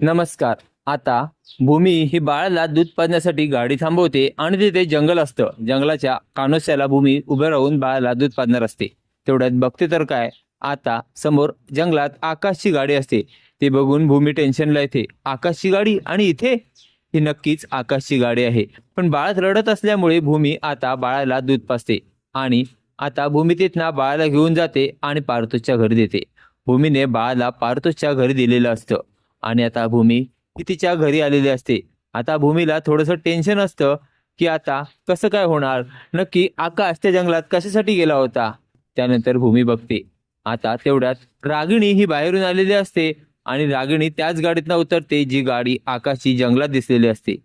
नमस्कार. आता भूमी ही बाळाला दूध पाजण्यासाठी गाडी थांबवते आणि तिथे जंगल असतं. जंगलाच्या कानोश्याला भूमी उभं राहून बाळाला दूध पाजणार असते. तेवढ्यात बघते तर काय, आता समोर जंगलात आकाशची गाडी असते. ते बघून भूमी टेन्शनला येते. आकाशची गाडी आणि इथे? ही नक्कीच आकाशची गाडी आहे. पण बाळ रडत असल्यामुळे भूमी आता बाळाला दूध पाजते आणि आता भूमी तिथनं बाळाला घेऊन जाते आणि पार्थोसच्या घरी देते. भूमीने बाळाला पार्थोसच्या घरी दिलेलं असतं आणि आता भूमी ही तिच्या घरी आलेली असते. आता भूमीला थोडंसं टेन्शन असतं की आता कसं काय होणार, नक्की आकाश त्या जंगलात कशासाठी गेला होता. त्यानंतर भूमी बघते. आता तेवढ्यात रागिणी ही बाहेरून आलेली असते आणि रागिणी त्याच गाडीतनं उतरते जी गाडी आकाशची जंगलात दिसलेली असते.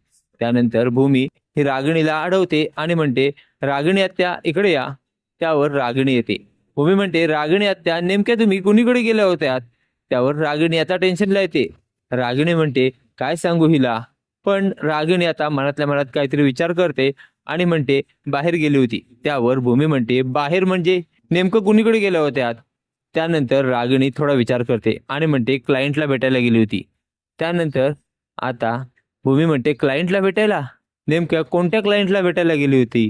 त्यानंतर भूमी ही रागिणीला अडवते आणि म्हणते, रागिणी आत्या इकडे या. त्यावर रागिणी येते. भूमी म्हणते, रागिणी आत्या नेमक्या तुम्ही कुणीकडे गेल्या होत्या. त्यावर रागिणी आता टेन्शनला येते. रागिणी म्हणते, काय सांगू हिला. पण रागिणी आता मनातल्या मनात काहीतरी विचार करते आणि म्हणते, बाहेर गेली होती. त्यावर भूमी म्हणते, बाहेर म्हणजे नेमकं कुणीकडे गेल्या होत्या. त्यानंतर रागिणी थोडा विचार करते आणि म्हणते, क्लायंटला भेटायला गेली होती. त्यानंतर आता भूमी म्हणते, क्लायंटला भेटायला? नेमक्या कोणत्या क्लायंटला भेटायला गेली होती.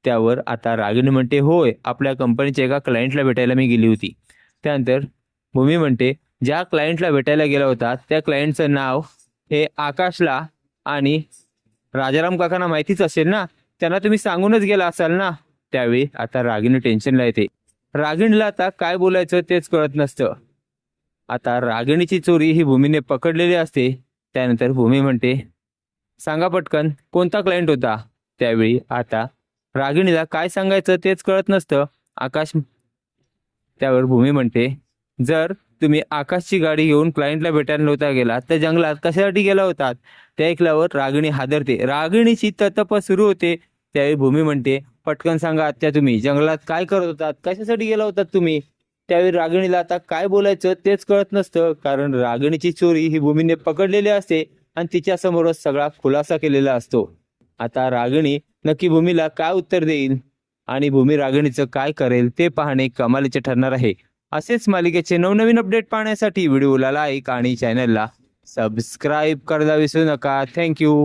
त्यावर आता रागिणी म्हणते, होय, आपल्या कंपनीच्या एका क्लायंटला भेटायला मी गेली होती. त्यानंतर भूमी म्हणते, ज्या क्लायंटला भेटायला गेला होता त्या क्लायंटचं नाव हे आकाशला आणि राजाराम काकांना माहितीच असेल ना, त्यांना तुम्ही सांगूनच गेला असाल ना. त्यावेळी आता रागिणी टेन्शनला येते. रागिणीला आता काय बोलायचं तेच कळत नसतं. आता रागिणीची चोरी ही भूमीने पकडलेली असते. त्यानंतर भूमी म्हणते, सांगा पटकन कोणता क्लायंट होता. त्यावेळी आता रागिणीला काय सांगायचं तेच कळत नसतं. आकाश त्यावर भूमी म्हणते, जर तुम्ही आकाशची गाडी घेऊन क्लायंटला भेटायला नव्हता गेला तर जंगलात कशासाठी गेला होतात. ते ऐकल्यावर रागिणी हादरते. रागिणीची ततप सुरू होते. त्यावेळी भूमी म्हणते, पटकन सांगा आत्या, तुम्ही जंगलात काय करत होतात, कशासाठी गेला होतात तुम्ही. त्यावेळी रागिणीला आता काय बोलायचं तेच कळत नसतं, कारण रागिणीची चोरी ही भूमीने पकडलेली असते आणि तिच्या समोरच सगळा खुलासा केलेला असतो. आता रागिणी नक्की भूमीला काय उत्तर देईल आणि भूमी रागिणीचं काय करेल ते पाहणे कमालीचे ठरणार आहे. असेच मालिकेचे नवनवीन अपडेट पाहण्यासाठी व्हिडिओला लाईक आणि चॅनलला सबस्क्राईब करायला विसरू नका. थँक्यू.